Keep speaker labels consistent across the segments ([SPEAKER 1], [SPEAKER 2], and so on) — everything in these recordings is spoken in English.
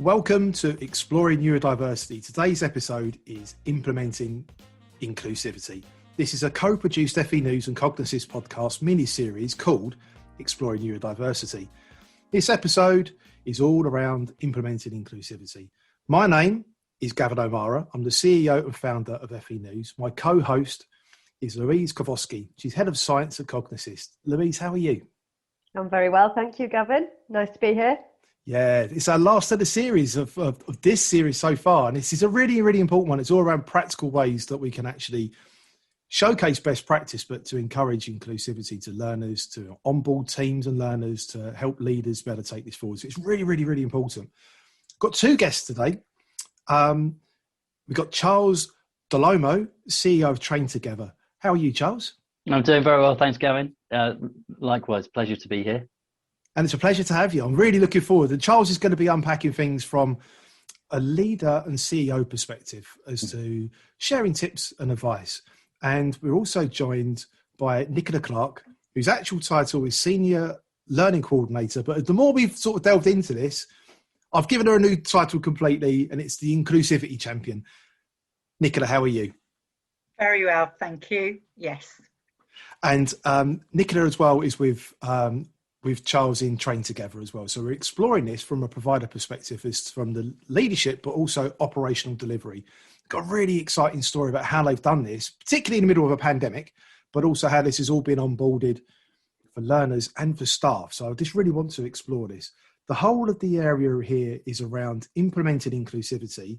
[SPEAKER 1] Welcome to Exploring Neurodiversity. Today's episode is Implementing Inclusivity. This is a co-produced FE News and Cognassist podcast mini-series called Exploring Neurodiversity. This episode is all around implementing inclusivity. My name is Gavin O'Meara. I'm the CEO and founder of FE News. My co-host is Louise Karwowski. She's head of science at Cognassist. Louise, how are you?
[SPEAKER 2] I'm very well, thank you, Gavin. Nice to be here.
[SPEAKER 1] Yeah, it's our last of the series of this series so far. And this is a really, really important one. It's all around practical ways that we can actually showcase best practice, but to encourage inclusivity to learners, to onboard teams and learners, to help leaders be able to take this forward. So it's really, really, really important. Got two guests today. We've got Charles Dall'omo, CEO of Train Together. How are you, Charles?
[SPEAKER 3] I'm doing very well, thanks, Gavin. Likewise, pleasure to be here.
[SPEAKER 1] And it's a pleasure to have you. I'm really looking forward. And Charles is going to be unpacking things from a leader and CEO perspective as to sharing tips and advice. And we're also joined by Nicola Clark, whose actual title is Senior Learning Coordinator. But the more we've sort of delved into this, I've given her a new title completely, and it's the Inclusivity Champion. Nicola, how are you?
[SPEAKER 4] Very well, thank you. Yes.
[SPEAKER 1] And Nicola as well is with Charles in Train Together as well. So we're exploring this from a provider perspective, is from the leadership, but also operational delivery. Got a really exciting story about how they've done this, particularly in the middle of a pandemic, but also how this has all been onboarded for learners and for staff. So I just really want to explore this. The whole of the area here is around implementing inclusivity,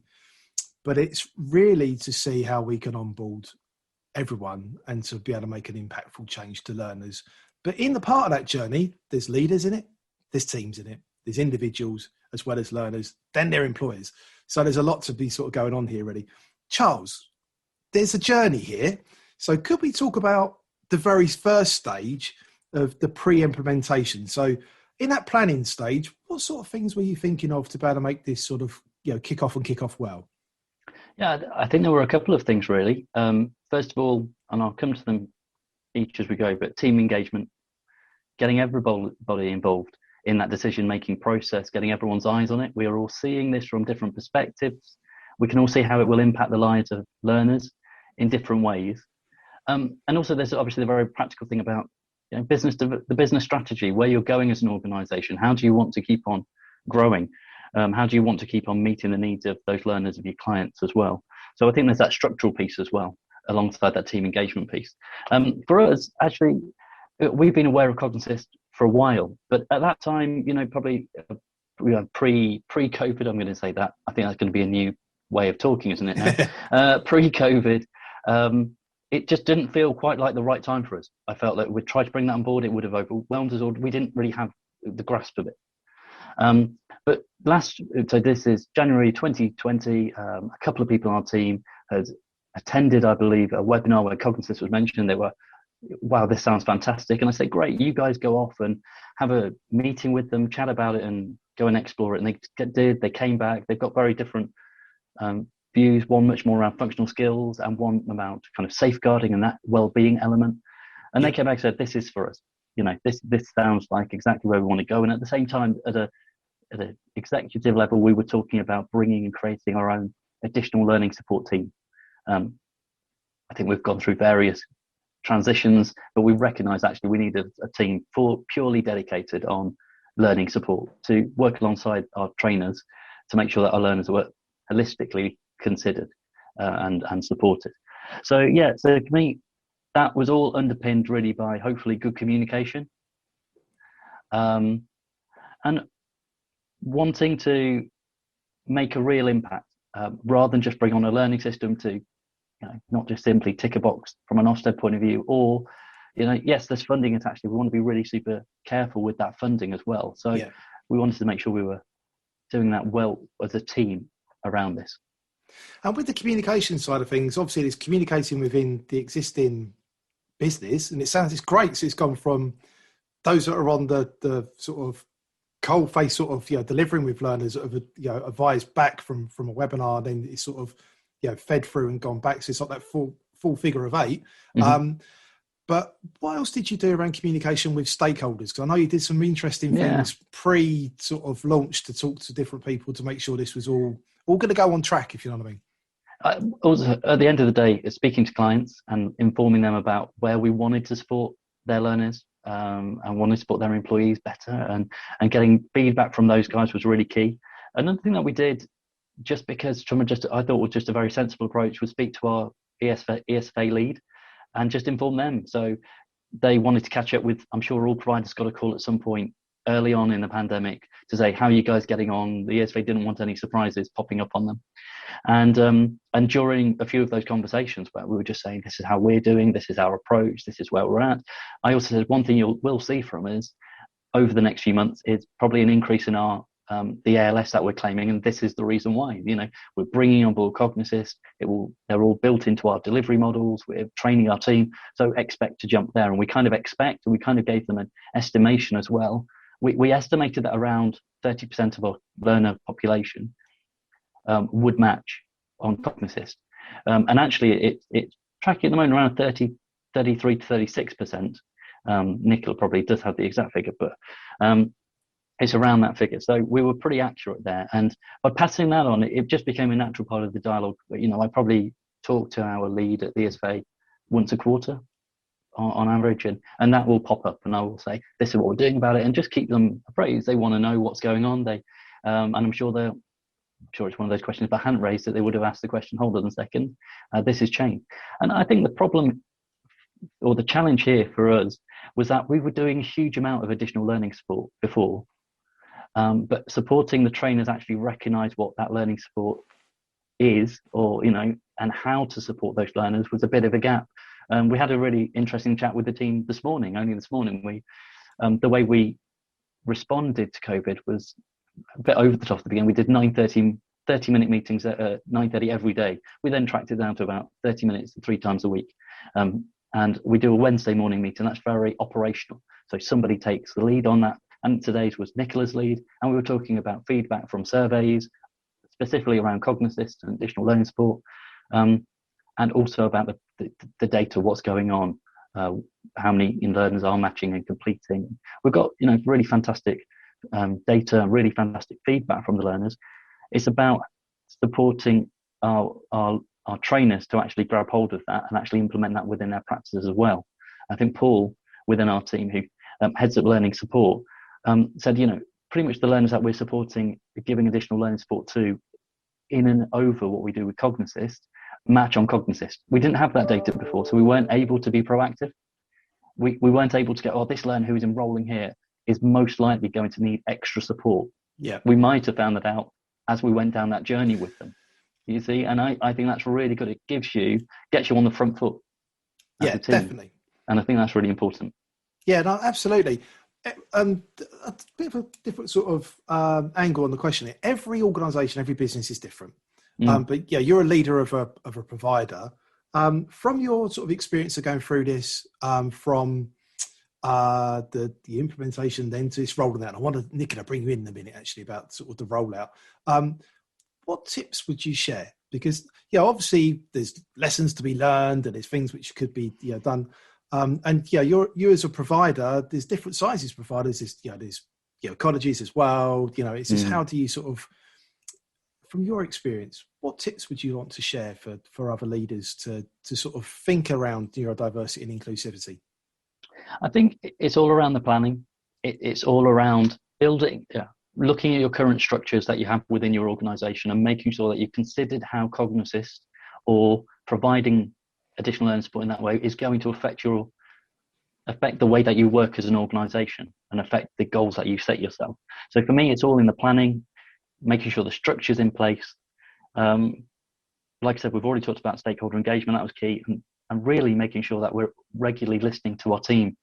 [SPEAKER 1] but it's really to see how we can onboard everyone and to be able to make an impactful change to learners. But in the part of that journey, there's leaders in it, there's teams in it, there's individuals as well as learners, then their employers. So there's a lot to be sort of going on here, really. Charles, there's a journey here. So could we talk about the very first stage of the pre-implementation? So in that planning stage, what sort of things were you thinking of to be able to make this sort of, kick off well?
[SPEAKER 3] Yeah, I think there were a couple of things, really. First of all, and I'll come to them each as we go, but team engagement, getting everybody involved in that decision-making process, getting everyone's eyes on it. We are all seeing this from different perspectives. We can all see how it will impact the lives of learners in different ways. And also there's obviously the very practical thing about the business strategy, where you're going as an organization. How do you want to keep on growing? How do you want to keep on meeting the needs of those learners, of your clients as well? So I think there's that structural piece as well, alongside that team engagement piece. For us, actually, we've been aware of Cognassist for a while, but at that time, probably pre-COVID, I'm going to say that. I think that's going to be a new way of talking, isn't it now? Pre-COVID, it just didn't feel quite like the right time for us. I felt that we'd tried to bring that on board, it would have overwhelmed us, or we didn't really have the grasp of it. But so this is January 2020, a couple of people on our team had attended, I believe, a webinar where Cognassist was mentioned. They were, wow, this sounds fantastic. And I said, great, you guys go off and have a meeting with them, chat about it and go and explore it. And they came back. They've got very different views, one much more around functional skills and one about kind of safeguarding and that well-being element. And they came back and said, this is for us. This sounds like exactly where we want to go. And at the same time, at an executive level, we were talking about bringing and creating our own additional learning support team. I think we've gone through various transitions, but we recognise actually we need a team purely dedicated on learning support to work alongside our trainers to make sure that our learners are holistically considered and supported. So for me, that was all underpinned really by hopefully good communication and wanting to make a real impact rather than just bring on a learning system to not just simply tick a box from an Ofsted point of view, or yes, there's funding attached. We want to be really super careful with that funding as well. So we wanted to make sure we were doing that well as a team around this.
[SPEAKER 1] And with the communication side of things, obviously it's communicating within the existing business, and it's great. So it's gone from those that are on the sort of cold face sort of delivering with learners that have advised back from a webinar, then it's sort of fed through and gone back. So it's like that full figure of 8. Mm-hmm. But what else did you do around communication with stakeholders? Because I know you did some interesting things pre sort of launch to talk to different people to make sure this was all going to go on track, if you know what I mean.
[SPEAKER 3] Also, at the end of the day, it's speaking to clients and informing them about where we wanted to support their learners and wanted to support their employees better, and getting feedback from those guys was really key. Another thing that we did, just because I thought was just a very sensible approach, was speak to our ESFA lead and just inform them. So they wanted to catch up with, I'm sure all providers got a call at some point early on in the pandemic to say, how are you guys getting on? The ESFA didn't want any surprises popping up on them. And during a few of those conversations where we were just saying, this is how we're doing, this is our approach, this is where we're at, I also said one thing you will see from us over the next few months is probably an increase in our the ALS that we're claiming, and this is the reason why. We're bringing on board Cognassist. They're all built into our delivery models. We're training our team, so expect to jump there. And we kind of gave them an estimation as well. We estimated that around 30% of our learner population would match on Cognassist, and actually it's tracking at the moment around 33 to 36%. Nicola probably does have the exact figure, but it's around that figure. So we were pretty accurate there. And by passing that on, it just became a natural part of the dialogue. I probably talk to our lead at the ESFA once a quarter on average, and that will pop up, and I will say, this is what we're doing about it, and just keep them appraised. They want to know what's going on. And I'm sure it's one of those questions if I hadn't raised it, they would have asked the question, hold on a second, this has changed. And I think the problem or the challenge here for us was that we were doing a huge amount of additional learning support before, but supporting the trainers actually recognise what that learning support is, or and how to support those learners was a bit of a gap. We had a really interesting chat with the team this morning. We the way we responded to COVID was a bit over the top at the beginning. We did 30-minute meetings at 9:30 every day. We then tracked it down to about 30 minutes 3 times a week. And we do a Wednesday morning meeting. That's very operational. So somebody takes the lead on that. And today's was Nicola's lead. And we were talking about feedback from surveys, specifically around Cognassist and additional learning support, and also about the data, what's going on, how many learners are matching and completing. We've got really fantastic data, really fantastic feedback from the learners. It's about supporting our trainers to actually grab hold of that and actually implement that within their practices as well. I think Paul, within our team, who heads up learning support, said, pretty much the learners that we're supporting, giving additional learning support to, in and over what we do with Cognassist, match on Cognassist. We didn't have that data before, so we weren't able to be proactive. We weren't able to go, this learner who is enrolling here is most likely going to need extra support.
[SPEAKER 1] Yeah,
[SPEAKER 3] we might have found that out as we went down that journey with them. You see, and I think that's really good. It gets you on the front foot.
[SPEAKER 1] Yeah, definitely.
[SPEAKER 3] And I think that's really important.
[SPEAKER 1] Yeah, no, absolutely. A bit of a different sort of angle on the question. Every organisation, every business is different. But yeah, you're a leader of a provider. From your sort of experience of going through this, from the implementation then to this rolling out, I wanted Nicola bring you in a minute actually about sort of the rollout. What tips would you share? Because obviously there's lessons to be learned and there's things which could be done. And you as a provider, there's different sizes of providers. There's colleges as well. It's just how do you sort of, from your experience, what tips would you want to share for other leaders to sort of think around neurodiversity and inclusivity?
[SPEAKER 3] I think it's all around the planning. It's all around building, looking at your current structures that you have within your organisation and making sure that you've considered how Cognosis or providing additional learning support in that way is going to affect the way that you work as an organisation and affect the goals that you set yourself. So for me, it's all in the planning, making sure the structure's in place. Like I said, we've already talked about stakeholder engagement. That was key, and really making sure that we're regularly listening to our team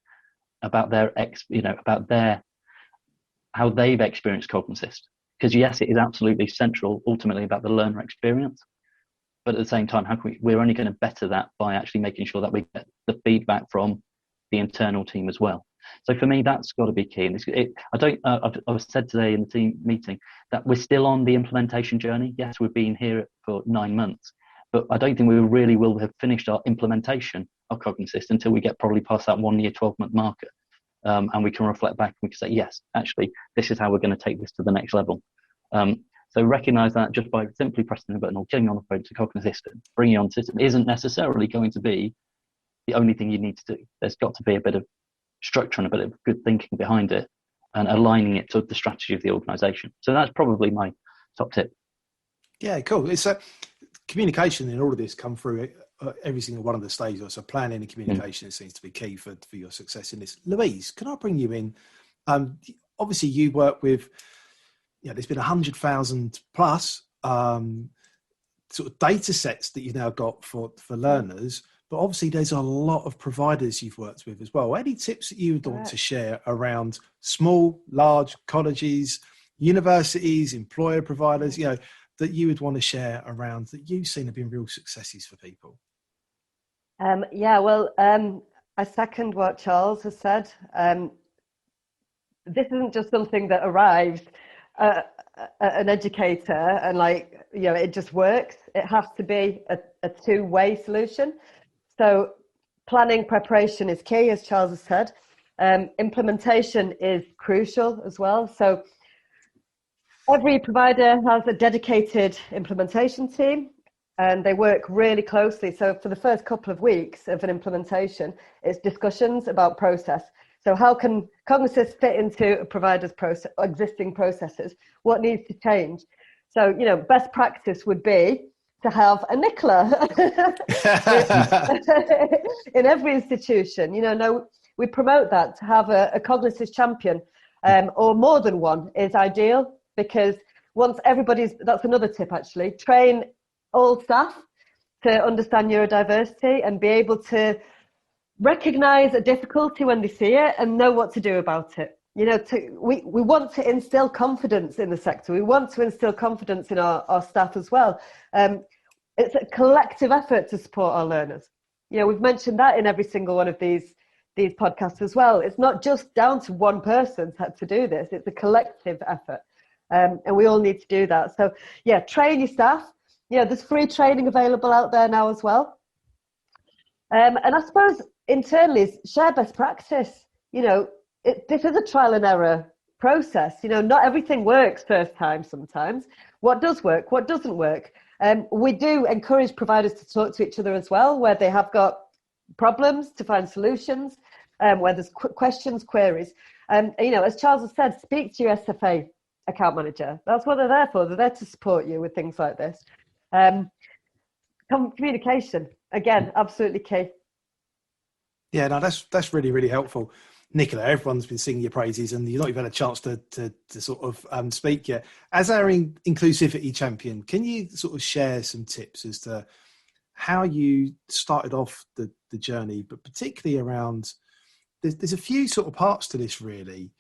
[SPEAKER 3] about how they've experienced Cognassist. Because yes, it is absolutely central ultimately about the learner experience, but at the same time, we're only going to better that by actually making sure that we get the feedback from the internal team as well. So for me, that's got to be key. And I've said today in the team meeting that we're still on the implementation journey. Yes, we've been here for 9 months, but I don't think we really will have finished our implementation our Cognassist until we get probably past that 1 year, 12-month marker. And we can reflect back and we can say, yes, actually, this is how we're going to take this to the next level. So recognise that just by simply pressing the button or getting on the phone to Cognassist, bringing on the system isn't necessarily going to be the only thing you need to do. There's got to be a bit of structure and a bit of good thinking behind it and aligning it to the strategy of the organisation. So that's probably my top tip.
[SPEAKER 1] Yeah, cool. It's communication in all of this come through every single one of the stages. So planning and communication seems to be key for your success in this. Louise, can I bring you in? Obviously, you work with, there's been 100,000 plus sort of data sets that you've now got for learners, but obviously there's a lot of providers you've worked with as well. Any tips that you would want to share around small, large colleges, universities, employer providers, that you would want to share around that you've seen have been real successes for people?
[SPEAKER 2] I second what Charles has said. This isn't just something that arrives an educator and it just works. It has to be a two-way solution. So planning, preparation is key, as Charles has said. Implementation is crucial as well. So every provider has a dedicated implementation team and they work really closely. So for the first couple of weeks of an implementation, it's discussions about process. So how can Cognosis fit into a provider's existing processes? What needs to change? So, best practice would be to have a Nicola in every institution. We promote that. To have a Cognassist champion or more than one is ideal, because once that's another tip actually, train all staff to understand neurodiversity and be able to recognize a difficulty when they see it and know what to do about it. We want to instill confidence in the sector. We want to instill confidence in our staff as well. It's a collective effort to support our learners. We've mentioned that in every single one of these podcasts as well. It's not just down to one person to do this. It's a collective effort. And we all need to do that. So train your staff. There's free training available out there now as well. And I suppose internally, share best practice. This is a trial and error process. Not everything works first time sometimes. What does work? What doesn't work? We do encourage providers to talk to each other as well, where they have got problems, to find solutions, where there's questions, queries. As Charles has said, speak to your SFA account manager. That's what they're there for. They're there to support you with things like this. Communication, again, absolutely key.
[SPEAKER 1] Yeah, no, that's really, really helpful. Nicola, everyone's been singing your praises and you've not even had a chance to sort of speak yet. As our Inclusivity Champion, can you sort of share some tips as to how you started off the journey, but particularly around, there's a few sort of parts to this really.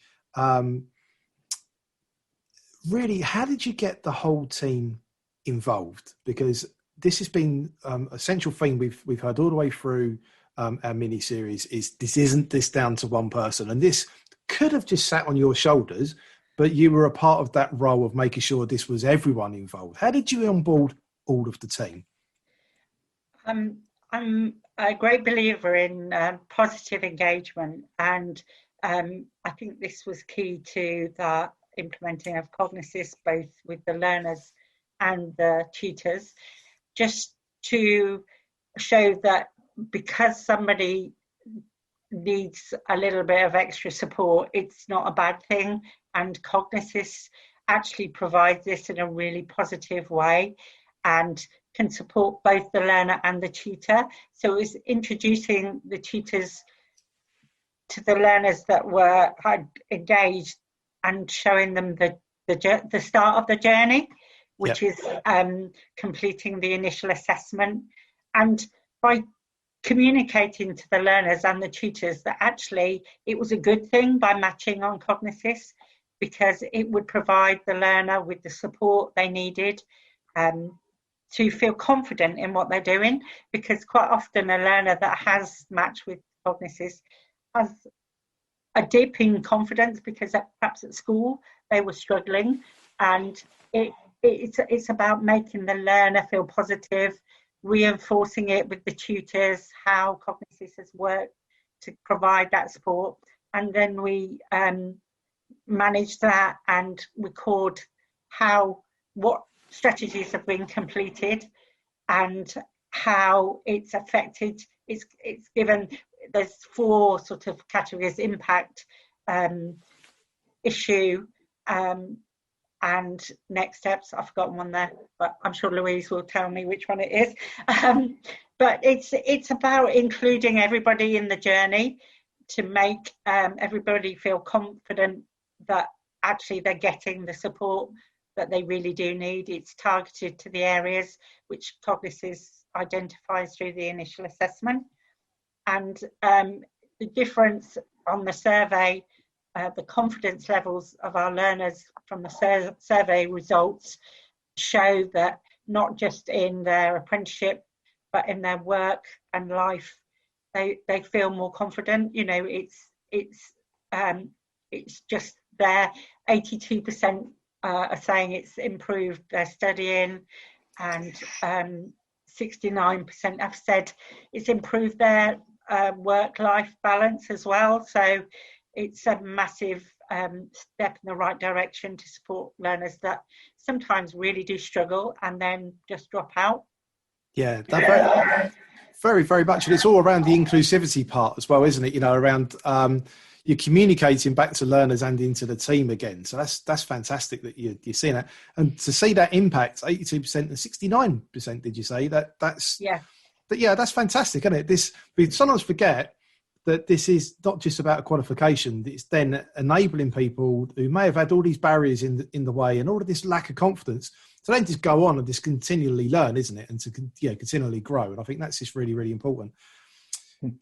[SPEAKER 1] Really, how did you get the whole team involved? Because this has been a central theme we've heard all the way through our mini series is this isn't this down to one person, and this could have just sat on your shoulders, but you were a part of that role of making sure this was everyone involved. How did you onboard all of the team?
[SPEAKER 4] I'm a great believer in positive engagement, and I think this was key to the implementing of Cognosis, both with the learners and the tutors, just to show that because somebody needs a little bit of extra support, it's not a bad thing. And Cognosis actually provides this in a really positive way and can support both the learner and the tutor. So it was introducing the tutors to the learners that had engaged and showing them the start of the journey, which is completing the initial assessment. And by communicating to the learners and the tutors that actually it was a good thing by matching on Cognosis, because it would provide the learner with the support they needed to feel confident in what they're doing, because quite often a learner that has matched with Cognosis has a dip in confidence because perhaps at school they were struggling, and it's about making the learner feel positive reinforcing it with the tutors, how Cognosis has worked to provide that support. And then we manage that and record what strategies have been completed and how it's affected. It's given, there's 4 sort of categories: impact, issue, and next steps. I've forgotten one there, but I'm sure Louise will tell me which one it is. But it's about including everybody in the journey to make everybody feel confident that actually they're getting the support that they really do need. It's targeted to the areas which Cognosis identifies through the initial assessment. And the difference on the survey, the confidence levels of our learners from the survey results show that not just in their apprenticeship, but in their work and life, they feel more confident. You know, it's just there. 82% are saying it's improved their studying, and 69% have said it's improved their work-life balance as well. So it's a massive step in the right direction to support learners that sometimes really do struggle and then just drop out.
[SPEAKER 1] Yeah, that very, very much. And it's all around the inclusivity part as well, isn't it? You know, around you're communicating back to learners and into the team again. So that's fantastic that you're seeing that. And to see that impact, 82% and 69%, did you say? That's fantastic, isn't it? We sometimes forget that this is not just about a qualification. It's then enabling people who may have had all these barriers in the way and all of this lack of confidence to then just go on and just continually learn, isn't it? And to continually grow. And I think that's just really, really important.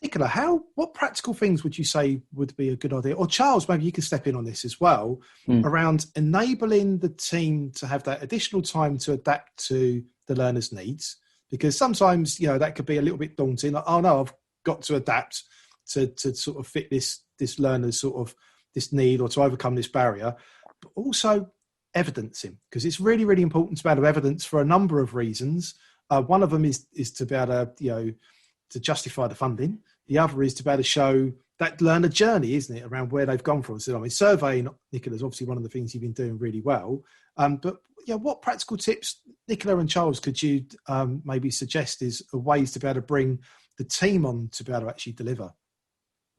[SPEAKER 1] Nicola, what practical things would you say would be a good idea? Or Charles, maybe you can step in on this as well, around enabling the team to have that additional time to adapt to the learner's needs. Because sometimes, you know, that could be a little bit daunting. Like, oh no, I've got to adapt to sort of fit this learner's sort of this need or to overcome this barrier, but also evidencing, because it's really, really important to be able to evidence for a number of reasons. One of them is to be able to, you know, to justify the funding. The other is to be able to show that learner journey, isn't it, around where they've gone from. So, I mean, surveying, Nicola, is obviously one of the things you've been doing really well. But yeah, what practical tips, Nicola and Charles, could you maybe suggest is ways to be able to bring the team on to be able to actually deliver?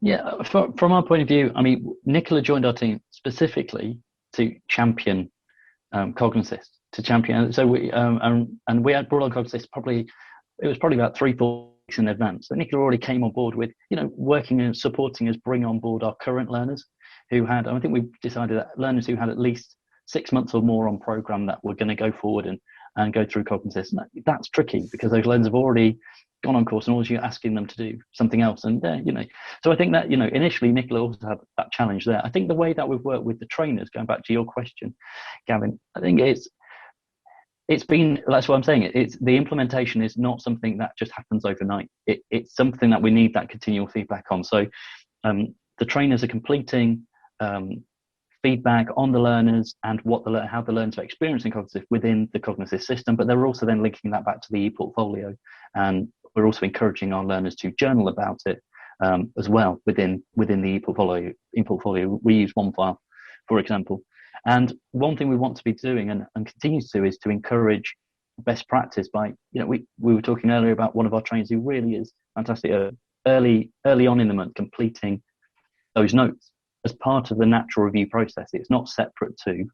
[SPEAKER 3] Yeah, from our point of view, I mean, Nicola joined our team specifically to champion Cognassist, to champion. So we and we had brought on Cognassist probably about 3-4 weeks in advance. So Nicola already came on board with, you know, working and supporting us bring on board our current learners who had, I think we decided that learners who had at least 6 months or more on program that were going to go forward and go through Cognassist. And that's tricky because those learners have already gone on course and all you're asking them to do something else. And you know, so I think that, you know, initially Nicola also had that challenge there. I think the way that we've worked with the trainers, going back to your question, Gavin, I think it's been, that's what I'm saying. It's the implementation is not something that just happens overnight. It's something that we need that continual feedback on. So the trainers are completing feedback on the learners and how the learners are experiencing Cognitive within the Cognitive system, but they're also then linking that back to the e-portfolio. And we're also encouraging our learners to journal about it as well within the e-portfolio. We use OneFile, for example. And one thing we want to be doing and continue to do is to encourage best practice by, you know, we were talking earlier about one of our trainers who really is fantastic early on in the month, completing those notes as part of the natural review process. It's not separate to,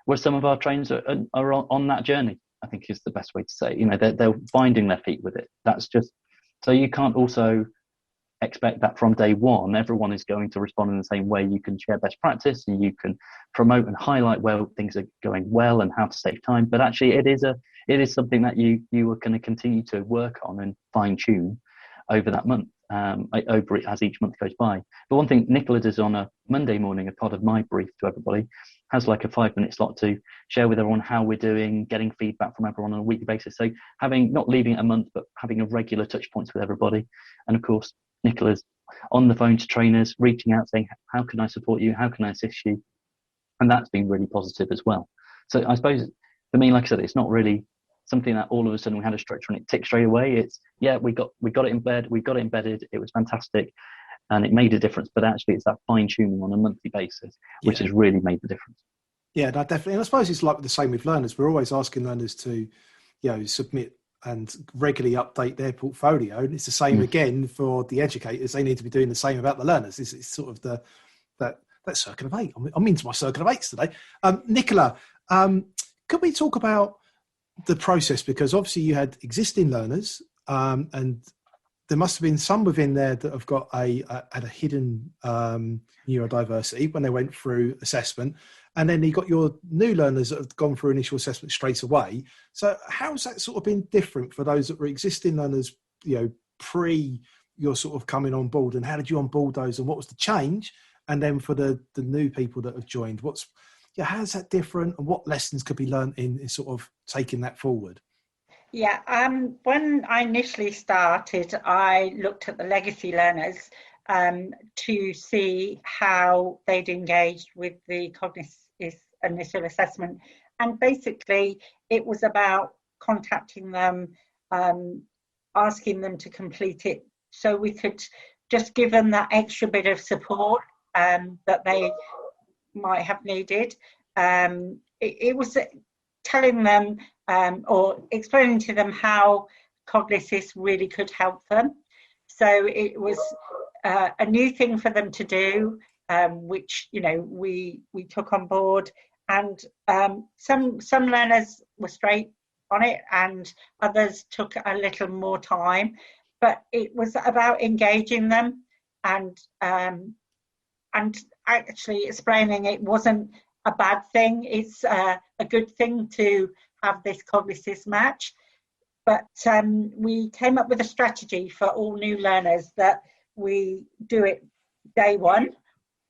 [SPEAKER 3] where some of our trainers are on that journey, I think is the best way to say. You know, they're finding their feet with it. That's just, so you can't also expect that from day one everyone is going to respond in the same way. You can share best practice and you can promote and highlight where things are going well and how to save time, but actually it is something that you are going to continue to work on and fine-tune over that month, over it as each month goes by. But one thing Nicola does on a Monday morning, a part of my brief to everybody, has like a 5-minute slot to share with everyone how we're doing, getting feedback from everyone on a weekly basis. So not leaving it a month, but having a regular touch points with everybody. And of course, Nicola's on the phone to trainers, reaching out, saying, how can I support you? How can I assist you? And that's been really positive as well. So I suppose for me, like I said, it's not really something that all of a sudden we had a structure and it ticked straight away. It's, yeah, we got it in bed, we got it embedded, it was fantastic, and it made a difference. But actually it's that fine tuning on a monthly basis which has really made the difference.
[SPEAKER 1] Yeah, no, definitely. And I suppose it's like the same with learners. We're always asking learners to, submit and regularly update their portfolio. And it's the same again for the educators. They need to be doing the same about the learners. It's sort of that circle of 8. I'm into my circle of 8s today. Nicola, could we talk about the process? Because obviously you had existing learners, and there must have been some within there that have got a hidden neurodiversity when they went through assessment. And then you got your new learners that have gone through initial assessment straight away. So how's that sort of been different for those that were existing learners, pre your sort of coming on board? And how did you onboard those? And what was the change? And then for the new people that have joined, how's that different? And what lessons could be learned in sort of taking that forward?
[SPEAKER 4] Yeah, when I initially started, I looked at the legacy learners to see how they'd engaged with the Cognitive initial assessment. And basically, it was about contacting them, asking them to complete it so we could just give them that extra bit of support that they might have needed. It was telling them or explaining to them how Cognosis really could help them. So it was a new thing for them to do, which we took on board, and some learners were straight on it, and others took a little more time. But it was about engaging them and actually explaining it wasn't a bad thing. It's a good thing to have this Cognosis match. But we came up with a strategy for all new learners that we do it day one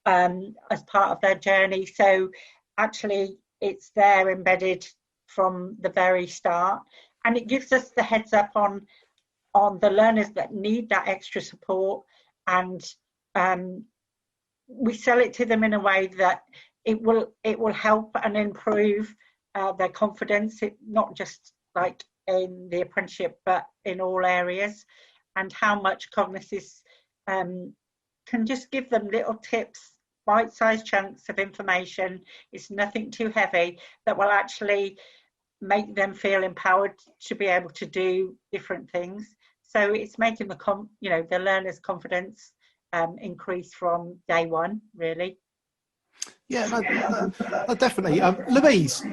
[SPEAKER 4] as part of their journey. So actually it's there embedded from the very start, and it gives us the heads up on the learners that need that extra support, and we sell it to them in a way that it will help and improve their confidence, not just like in the apprenticeship but in all areas, and how much Cognosis can just give them little tips, bite-sized chunks of information. It's nothing too heavy that will actually make them feel empowered to be able to do different things. So it's making the learner's confidence increase from day one, really.
[SPEAKER 1] Yeah, no, definitely. Louise,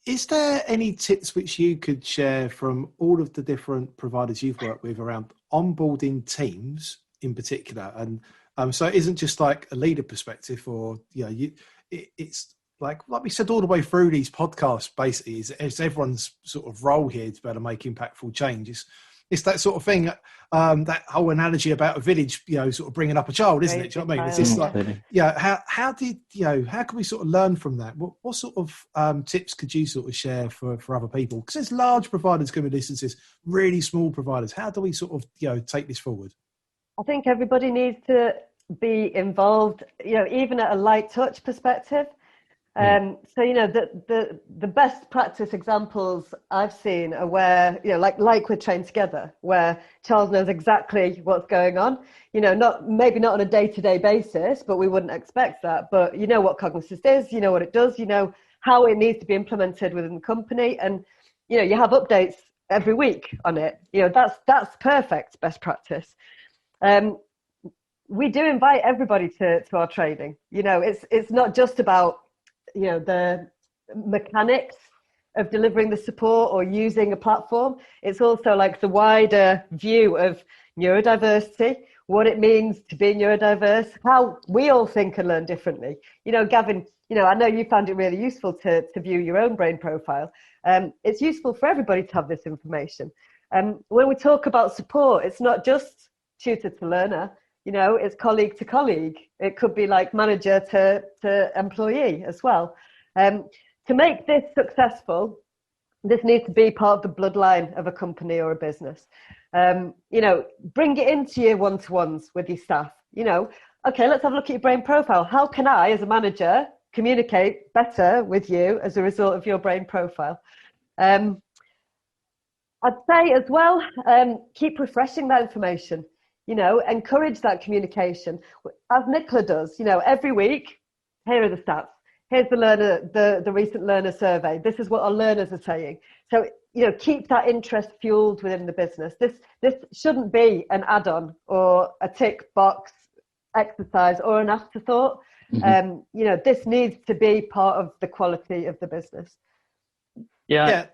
[SPEAKER 1] is there any tips which you could share from all of the different providers you've worked with around onboarding teams in particular? And so it isn't just like a leader perspective, or it's like we said all the way through these podcasts. Basically, it's everyone's sort of role here to be able to make impactful change. It's that sort of thing, that whole analogy about a village, sort of bringing up a child, isn't it? Do you know what I mean? It's just like, how can we sort of learn from that? What sort of tips could you sort of share for other people? Because there's large providers coming to this, really small providers. How do we sort of, take this forward?
[SPEAKER 2] I think everybody needs to be involved, even at a light touch perspective. So the best practice examples I've seen are where like we're trained together, where Charles knows exactly what's going on, maybe not on a day-to-day basis, but we wouldn't expect that. But you know what Cognosis is, you know what it does, you know how it needs to be implemented within the company, and you have updates every week on it. That's perfect best practice. We do invite everybody to our training. It's not just about the mechanics of delivering the support or using a platform. It's also like the wider view of neurodiversity, what it means to be neurodiverse, how we all think and learn differently. Gavin, I know you found it really useful to view your own brain profile. It's useful for everybody to have this information. When we talk about support, it's not just tutor to learner. It's colleague to colleague. It could be like manager to employee as well. To make this successful, this needs to be part of the bloodline of a company or a business. Bring it into your one-to-ones with your staff. Okay, let's have a look at your brain profile. How can I, as a manager, communicate better with you as a result of your brain profile? I'd say as well, keep refreshing that information, encourage that communication. As Nicola does, every week, here are the stats. Here's the recent learner survey. This is what our learners are saying. So, keep that interest fueled within the business. This shouldn't be an add-on or a tick box exercise or an afterthought. Mm-hmm. This needs to be part of the quality of the business.
[SPEAKER 3] Yeah.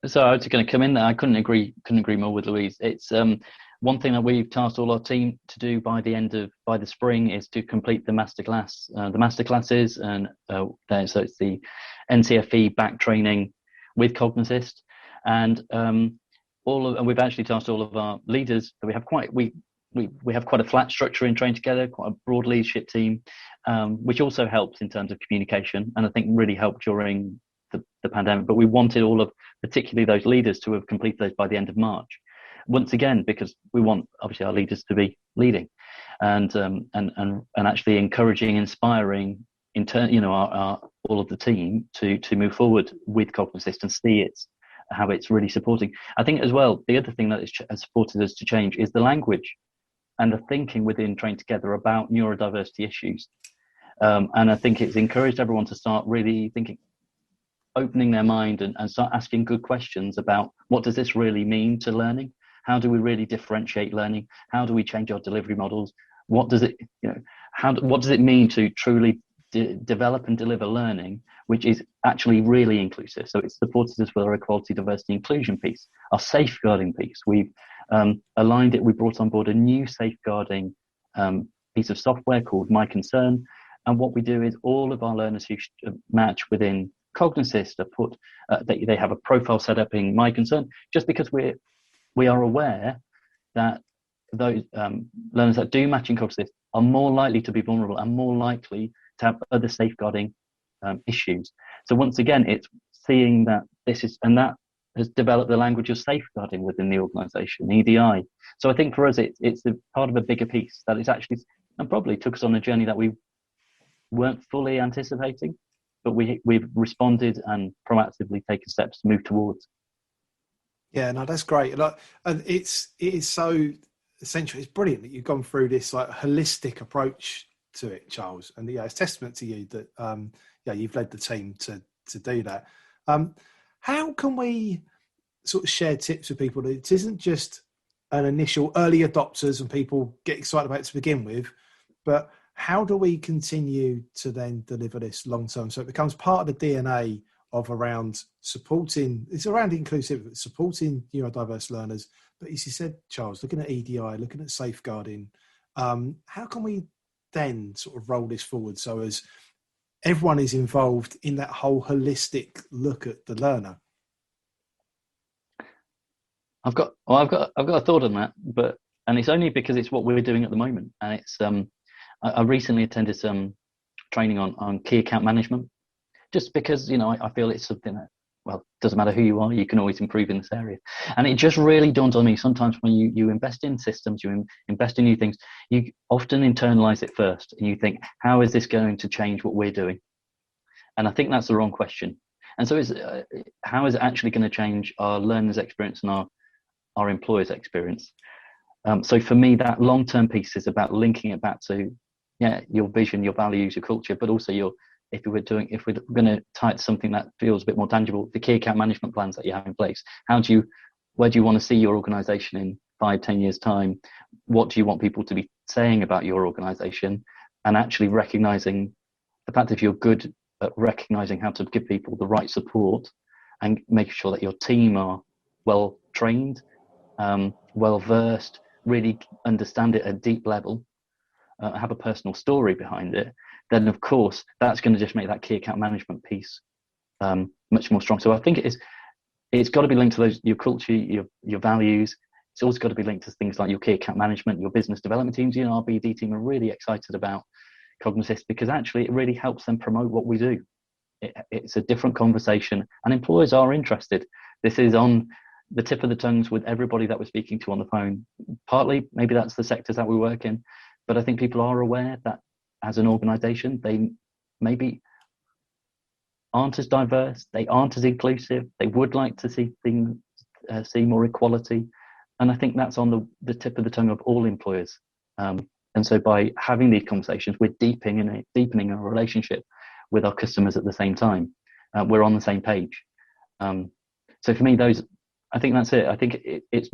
[SPEAKER 3] So I was going to come in there. I couldn't agree more with Louise. It's one thing that we've tasked all our team to do by the spring is to complete the masterclasses, and so it's the NCFE back training with Cognassist, and we've actually tasked all of our leaders. We have quite a flat structure in Train Together, quite a broad leadership team, which also helps in terms of communication, and I think really helped during the pandemic. But we wanted particularly those leaders to have completed those by the end of March. Once again, because we want obviously our leaders to be leading, and actually encouraging, inspiring, all of the team to move forward with Cognassist and see how it's really supporting. I think as well, the other thing that has supported us to change is the language and the thinking within Train Together about neurodiversity issues. And I think it's encouraged everyone to start really thinking, opening their mind and start asking good questions about what does this really mean to learning? How do we really differentiate learning? How do we change our delivery models? What does it, what does it mean to truly develop and deliver learning, which is actually really inclusive? So it's supported us with our equality, diversity, inclusion piece, our safeguarding piece. We've aligned it. We brought on board a new safeguarding piece of software called My Concern. And what we do is all of our learners who match within Cognassist are put, they have a profile set up in My Concern, just because we are aware that those learners that do match in Cognassist are more likely to be vulnerable and more likely to have other safeguarding issues. So once again, it's seeing that that has developed the language of safeguarding within the organisation, EDI. So I think for us, it's a part of a bigger piece that it's actually, and probably took us on a journey that we weren't fully anticipating, but we've responded and proactively taken steps to move towards. Yeah,
[SPEAKER 1] no, that's great. And it is so essential. It's brilliant that you've gone through this like holistic approach to it, Charles. And it's testament to you that you've led the team to do that. How can we sort of share tips with people that it isn't just an initial early adopters and people get excited about it to begin with, but how do we continue to then deliver this long term so it becomes part of the DNA of around supporting, it's around inclusivity, supporting neurodiverse learners, but as you said, Charles, looking at EDI, looking at safeguarding, how can we then sort of roll this forward so as everyone is involved in that whole holistic look at the learner?
[SPEAKER 3] I've got a thought on that, and it's only because it's what we're doing at the moment, and it's I recently attended some training on key account management, just because I feel it's something that, well, doesn't matter who you are, you can always improve in this area. And it just really dawned on me sometimes when you invest in systems, you invest in new things, you often internalize it first and you think, how is this going to change what we're doing? And I think that's the wrong question. And so how is it actually going to change our learners' experience and our employers' experience? So for me, that long-term piece is about linking it back to your vision, your values, your culture, but also if we're going to tie it to something that feels a bit more tangible, the key account management plans that you have in place. Where do you want to see your organisation in 5-10 years time? What do you want people to be saying about your organisation? And actually recognising the fact that if you're good at recognising how to give people the right support and making sure that your team are well trained, well versed, really understand it at a deep level, have a personal story behind it, then of course that's going to just make that key account management piece much more strong. So I think it's got to be linked to your culture, your values. It's also got to be linked to things like your key account management, your business development teams. Our BD team are really excited about Cognassist because actually it really helps them promote what we do. It's a different conversation, and employers are interested. This is on the tip of the tongues with everybody that we're speaking to on the phone. Partly, maybe that's the sectors that we work in, but I think people are aware that as an organisation, they maybe aren't as diverse, they aren't as inclusive, they would like to see see more equality. And I think that's on the tip of the tongue of all employers. And so by having these conversations, we're deepening a relationship with our customers at the same time. We're on the same page. So for me, I think that's it. I think it's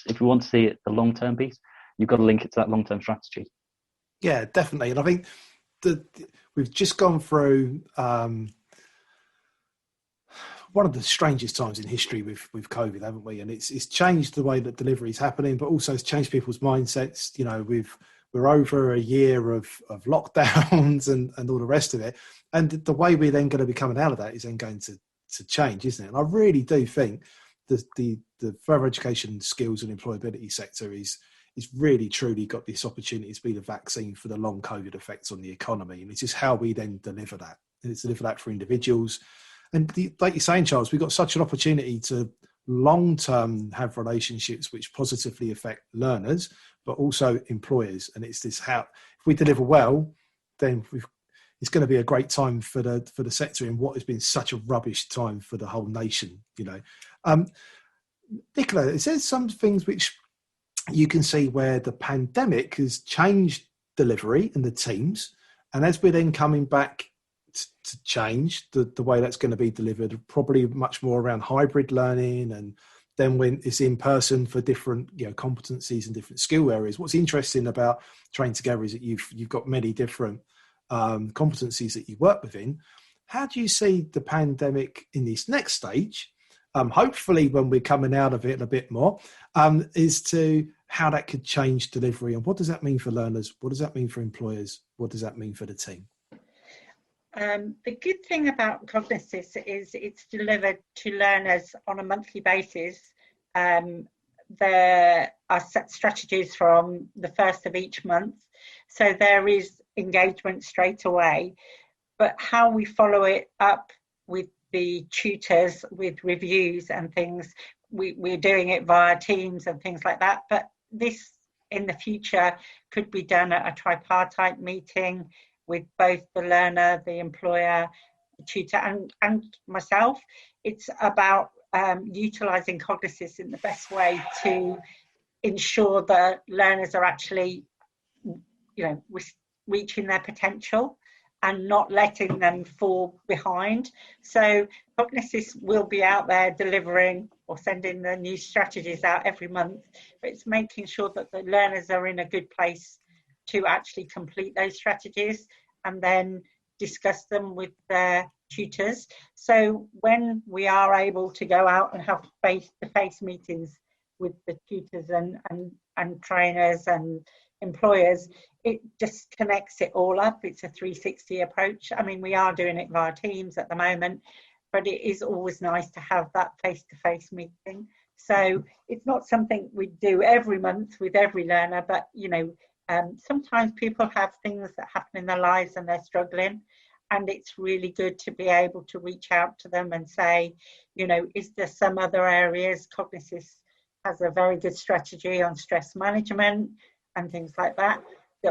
[SPEAKER 3] if you want to see it, the long-term piece, you've got to link it to that long-term strategy.
[SPEAKER 1] Yeah, definitely. And I think we've just gone through one of the strangest times in history with COVID, haven't we? And it's changed the way that delivery is happening, but also it's changed people's mindsets. You know, we're over a year of lockdowns and all the rest of it. And the way we're then going to be coming out of that is then going to change, isn't it? And I really do think the further education, skills and employability sector is really truly got this opportunity to be the vaccine for the long COVID effects on the economy. And it's just how we then deliver that. And it's deliver that for individuals. And like you're saying, Charles, we've got such an opportunity to long-term have relationships which positively affect learners, but also employers. And it's this how, if we deliver well, then it's going to be a great time for the sector in what has been such a rubbish time for the whole nation, you know. Nicola, is there some things which you can see where the pandemic has changed delivery and the teams, and as we're then coming back to change the way that's going to be delivered, probably much more around hybrid learning, and then when it's in person for different, you know, competencies and different skill areas. What's interesting about Train Together is that you've got many different competencies that you work within. How do you see the pandemic in this next stage? Hopefully when we're coming out of it a bit more, is to how that could change delivery, and what does that mean for learners? What does that mean for employers? What does that mean for the team?
[SPEAKER 4] The good thing about Cognassist is it's delivered to learners on a monthly basis. There are set strategies from the first of each month, so there is engagement straight away. But how we follow it up with the tutors, with reviews and things, we're doing it via Teams and things like that. But this in the future could be done at a tripartite meeting with both the learner, the employer, the tutor and myself. It's about utilising Cognassist in the best way to ensure that learners are actually, you know, reaching their potential and not letting them fall behind. So Cognassist will be out there delivering or sending the new strategies out every month, but it's making sure that the learners are in a good place to actually complete those strategies and then discuss them with their tutors. So when we are able to go out and have face-to-face meetings with the tutors and trainers and employers, it just connects it all up. It's a 360 approach. I mean, we are doing it via Teams at the moment, but it is always nice to have that face-to-face meeting. So it's not something we do every month with every learner, but, you know, sometimes people have things that happen in their lives and they're struggling, and it's really good to be able to reach out to them and say, you know, is there some other areas? Cognassist has a very good strategy on stress management and things like that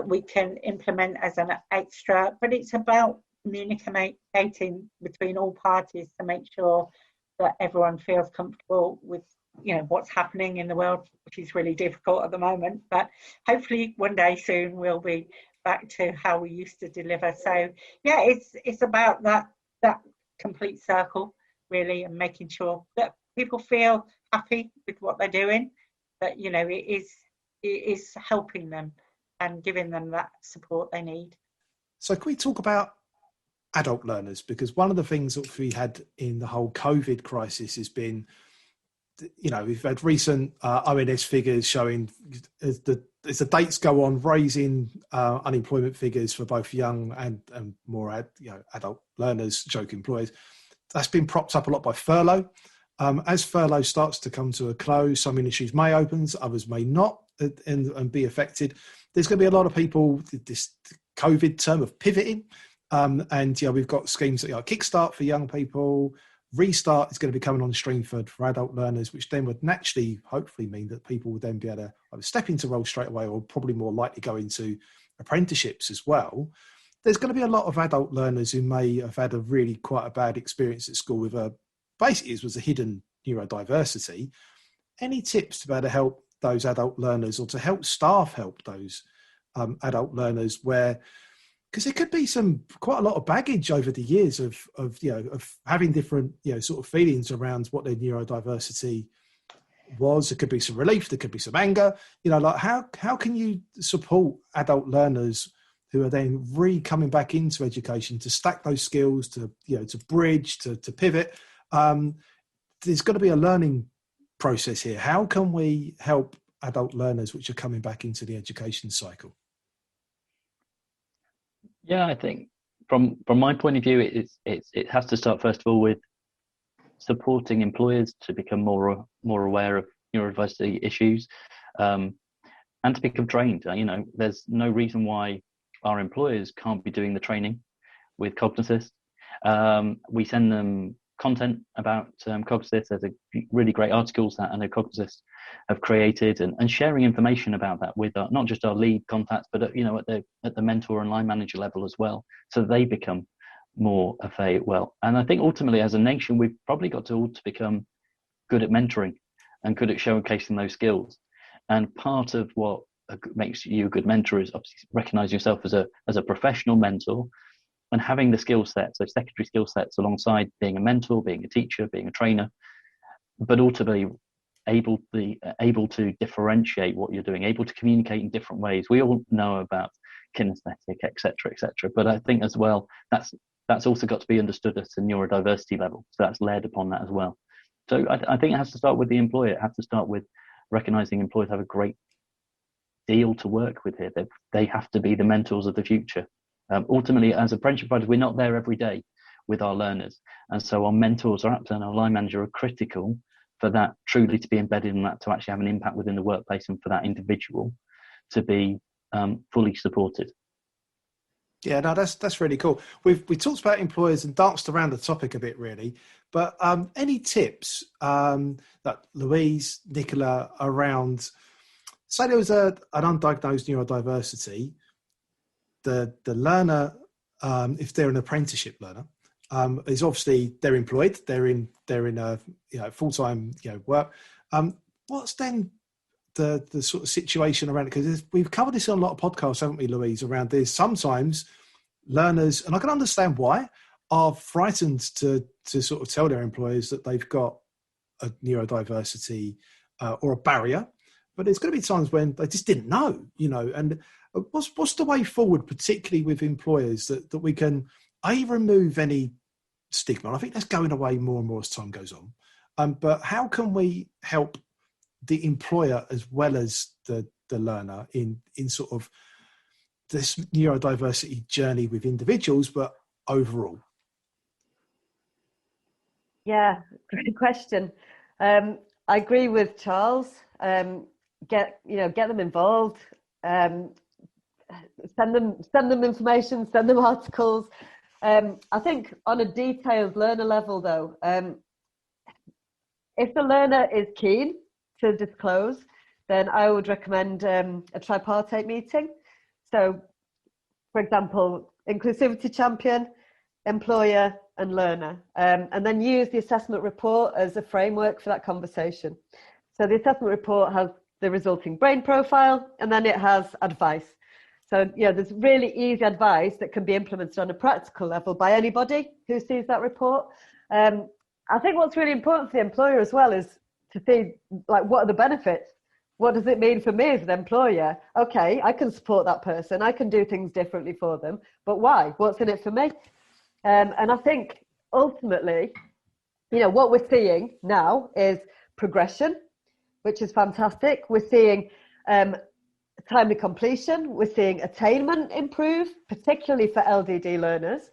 [SPEAKER 4] we can implement as an extra, but it's about communicating between all parties to make sure that everyone feels comfortable with, you know, what's happening in the world, which is really difficult at the moment. But hopefully one day soon we'll be back to how we used to deliver. So yeah, it's about that complete circle really, and making sure that people feel happy with what they're doing, that, you know, it is helping them and giving them that support they need.
[SPEAKER 1] So can we talk about adult learners? Because one of the things that we had in the whole COVID crisis has been, you know, we've had recent ONS figures showing as the dates go on, raising unemployment figures for both young and more adult learners, stroke employers. That's been propped up a lot by furlough. As furlough starts to come to a close, some industries may open, others may not, and be affected. There's going to be a lot of people, this COVID term of pivoting. And yeah, we've got schemes that are Kickstart for young people. Restart is going to be coming on stream for adult learners, which then would naturally, hopefully mean that people would then be able to either step into roles straight away or probably more likely go into apprenticeships as well. There's going to be a lot of adult learners who may have had quite a bad experience at school with basically it was a hidden neurodiversity. any tips to be able to help those adult learners, or to help staff help those adult learners, where, because there could be quite a lot of baggage over the years of having different, sort of feelings around what their neurodiversity was. There could be some relief, there could be some anger, like how can you support adult learners who are then coming back into education to stack those skills, to bridge, to pivot? There's got to be a learning process here. How can we help adult learners which are coming back into the education cycle?
[SPEAKER 3] Yeah, I think from my point of view, it has to start first of all with supporting employers to become more aware of neurodiversity issues, and to become trained. There's no reason why our employers can't be doing the training with Cognassist. We send them content about Cognassist. There's a really great articles that I know Cognassist have created, and sharing information about that with not just our lead contacts, but at the mentor and line manager level as well, so they become more well. And I think ultimately, as a nation, we've probably got to become good at mentoring and good at showcasing those skills. And part of what makes you a good mentor is obviously recognizing yourself as a professional mentor, and having the skill sets, so secondary skill sets alongside being a mentor, being a teacher, being a trainer, but ultimately able to differentiate what you're doing, able to communicate in different ways. We all know about kinesthetic, etc., but I think as well that's also got to be understood at a neurodiversity level. So that's layered upon that as well. So I think it has to start with the employer. It has to start with recognizing employers have a great deal to work with here. They have to be the mentors of the future. Ultimately, as apprenticeship providers, we're not there every day with our learners, and so our mentors, our APTA and our line manager are critical for that truly to be embedded in that, to actually have an impact within the workplace, and for that individual to be fully supported.
[SPEAKER 1] Yeah, no, that's really cool. We talked about employers and danced around the topic a bit, really. But any tips that Louise, Nicola, around, say there was an undiagnosed neurodiversity, the learner, if they're an apprenticeship learner, is obviously they're employed, they're in a full-time work. What's then the sort of situation around it? Because we've covered this on a lot of podcasts, haven't we, Louise, around this. Sometimes learners, and I can understand why, are frightened to sort of tell their employers that they've got a neurodiversity or a barrier, but there's going to be times when they just didn't know, and what's the way forward, particularly with employers, that we can remove any stigma? And I think that's going away more and more as time goes on. But how can we help the employer as well as the learner in sort of this neurodiversity journey with individuals, but overall?
[SPEAKER 2] Yeah, great question. I agree with Charles. Get them involved. Send them information. Send them articles. I think on a detailed learner level, though, if the learner is keen to disclose, then I would recommend a tripartite meeting. So, for example, Inclusivity Champion, employer and learner, and then use the assessment report as a framework for that conversation. So the assessment report has the resulting brain profile, and then it has advice. So, there's really easy advice that can be implemented on a practical level by anybody who sees that report. I think what's really important for the employer as well is to see, what are the benefits? What does it mean for me as an employer? Okay, I can support that person. I can do things differently for them. But why? What's in it for me? And I think ultimately, what we're seeing now is progression, which is fantastic. We're seeing timely completion. We're seeing attainment improve, particularly for LDD learners,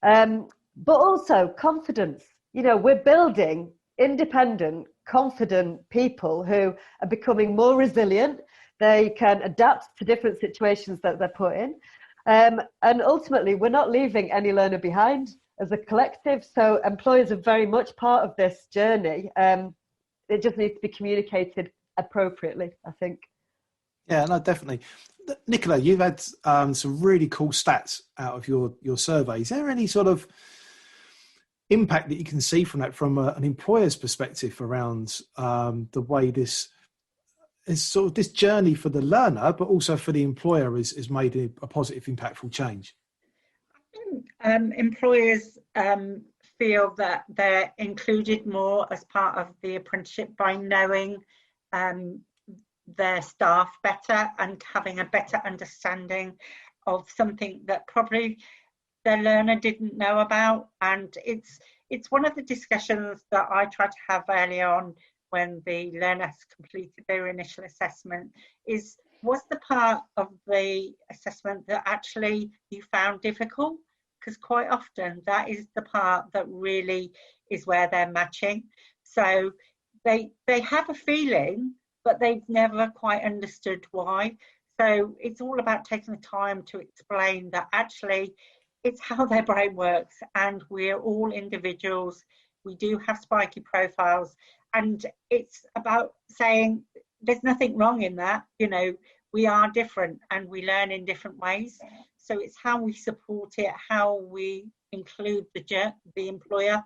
[SPEAKER 2] but also confidence. We're building independent, confident people who are becoming more resilient. They can adapt to different situations that they're put in. And ultimately, we're not leaving any learner behind as a collective. So employers are very much part of this journey. It just needs to be communicated appropriately, I think.
[SPEAKER 1] Yeah, no, definitely. Nicola, you've had some really cool stats out of your survey. Is there any sort of impact that you can see from that from an employer's perspective around the way this is sort of this journey for the learner, but also for the employer is made a positive, impactful change?
[SPEAKER 4] Employers feel that they're included more as part of the apprenticeship by knowing their staff better and having a better understanding of something that probably their learner didn't know about. And it's one of the discussions that I try to have early on when the learner has completed their initial assessment is, was the part of the assessment that actually you found difficult? Because quite often that is the part that really is where they're matching. So they have a feeling, but they've never quite understood why. So it's all about taking the time to explain that actually it's how their brain works, and we're all individuals. We do have spiky profiles, and it's about saying there's nothing wrong in that. You know, we are different and we learn in different ways. So it's how we support it, how we include the employer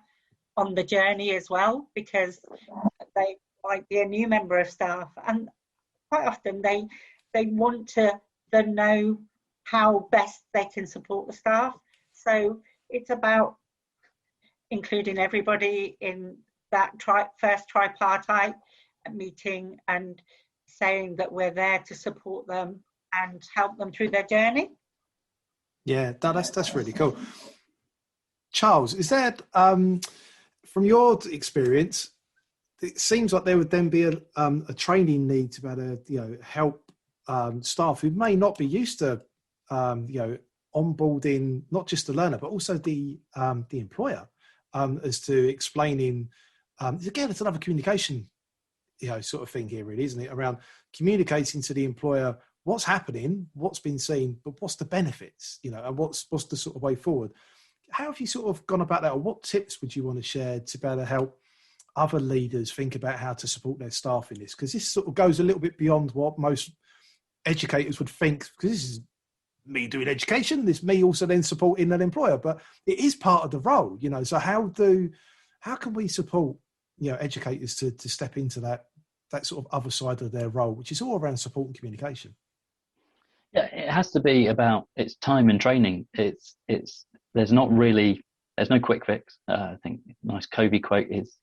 [SPEAKER 4] on the journey as well, because they might be a new member of staff, and quite often they want to then know how best they can support the staff. So it's about including everybody in that first tripartite meeting and saying that we're there to support them and help them through their journey.
[SPEAKER 1] Yeah, that's really cool. Charles, is that from your experience, it seems like there would then be a training need to be able to help staff who may not be used to onboarding not just the learner but also the employer as to explaining. Again, it's another communication sort of thing here, really, isn't it? Around communicating to the employer what's happening, what's been seen, but what's the benefits, and what's the sort of way forward. How have you sort of gone about that, or what tips would you want to share to be able to help other leaders think about how to support their staff in this? Because this sort of goes a little bit beyond what most educators would think, because this is me doing education, this me also then supporting an employer, but it is part of the role, so how can we support educators to step into that sort of other side of their role, which is all around support and communication?
[SPEAKER 3] Yeah, it has to be about its time and training. There's no quick fix. I think a nice Covey quote is,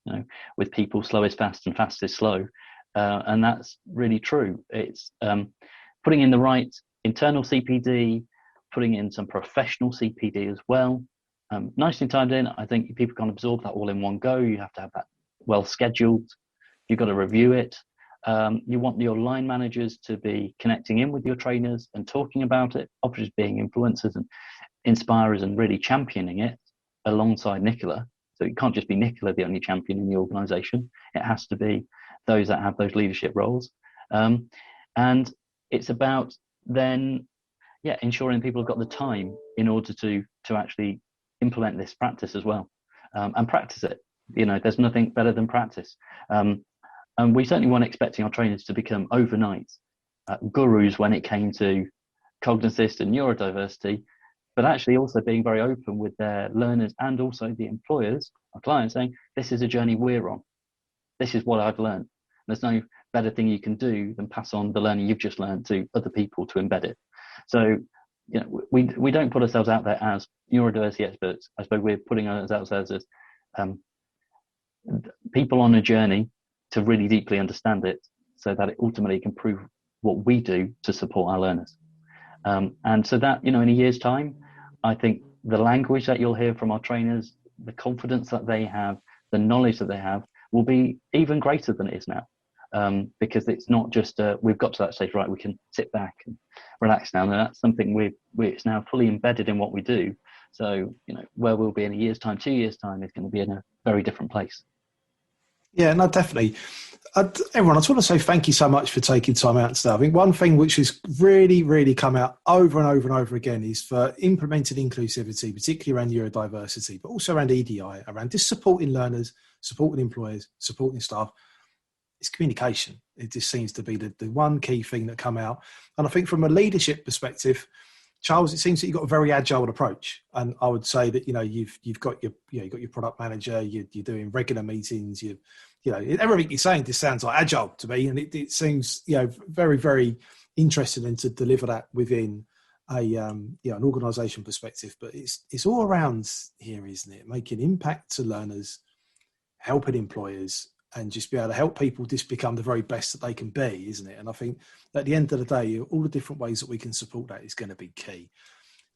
[SPEAKER 3] with people, slow is fast and fast is slow. And that's really true. It's putting in the right internal CPD, putting in some professional CPD as well. Nicely timed in. I think people can't absorb that all in one go. You have to have that well scheduled. You've got to review it. You want your line managers to be connecting in with your trainers and talking about it, obviously being influencers and inspirers and really championing it alongside Nicola. So it can't just be Nicola the only champion in the organisation. It has to be those that have those leadership roles. And it's about then, ensuring people have got the time in order to actually implement this practice as well, and practice it. There's nothing better than practice. And we certainly weren't expecting our trainers to become overnight gurus when it came to Cognassist and neurodiversity, but actually also being very open with their learners and also the employers, our clients, saying, this is a journey we're on. This is what I've learned. There's no better thing you can do than pass on the learning you've just learned to other people to embed it. So, we don't put ourselves out there as neurodiversity experts. I suppose we're putting ourselves as people on a journey to really deeply understand it, so that it ultimately can prove what we do to support our learners. And so that, in a year's time, I think the language that you'll hear from our trainers, the confidence that they have, the knowledge that they have, will be even greater than it is now. Because it's not just we've got to that stage, right, we can sit back and relax now. And that's something it's now fully embedded in what we do. So, where we'll be in a year's time, 2 years' time, is going to be in a very different place.
[SPEAKER 1] Yeah, no, definitely. Everyone, I just want to say thank you so much for taking time out today. I think one thing which has really, really come out over and over and over again is for implementing inclusivity, particularly around neurodiversity, but also around EDI, around just supporting learners, supporting employers, supporting staff. It's communication. It just seems to be the one key thing that come out. And I think from a leadership perspective, Charles, it seems that you've got a very agile approach, and I would say that you've got your product manager, you're doing regular meetings, everything you're saying just sounds like agile to me, and it seems very, very interesting and to deliver that within an organisation perspective. But it's all around here, isn't it? Making impact to learners, helping employers, and just be able to help people just become the very best that they can be, isn't it? And I think at the end of the day, all the different ways that we can support that is going to be key.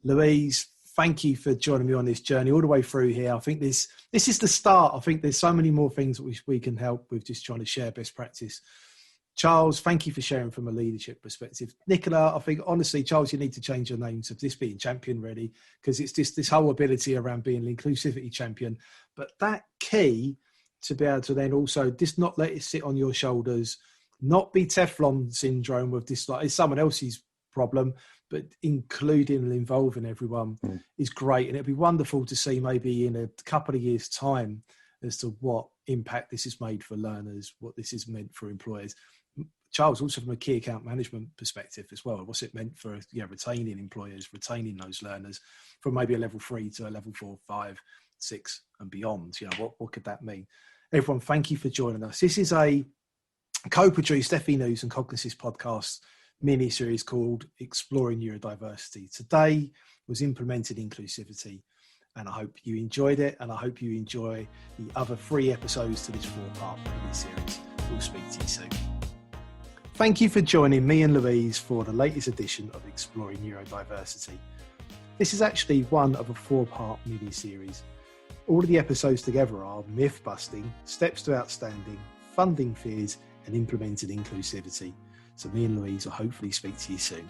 [SPEAKER 1] Louise, thank you for joining me on this journey all the way through here. I think this is the start. I think there's so many more things that we can help with, just trying to share best practice. Charles, thank you for sharing from a leadership perspective. Nicola, I think honestly, Charles, you need to change your name to this being champion, really, because it's just this whole ability around being an inclusivity champion. But that key to be able to then also just not let it sit on your shoulders, not be Teflon syndrome with this, like it's someone else's problem, but including and involving everyone is great. And it'd be wonderful to see maybe in a couple of years' time as to what impact this has made for learners, what this has meant for employers. Charles, also from a key account management perspective as well, what's it meant for retaining employers, retaining those learners from maybe a level 3 to a level 4, 5, 6 and beyond? What could that mean? Everyone, thank you for joining us. This is a co-produced FE News and Cognassist podcast mini-series called Exploring Neurodiversity. Today was Implementing Inclusivity, and I hope you enjoyed it, and I hope you enjoy the other 3 episodes to this 4-part mini-series. We'll speak to you soon. Thank you for joining me and Louise for the latest edition of Exploring Neurodiversity. This is actually one of a 4-part mini-series. All of the episodes together are myth busting, steps to outstanding, funding fears, and implementing inclusivity. So me and Louise will hopefully speak to you soon.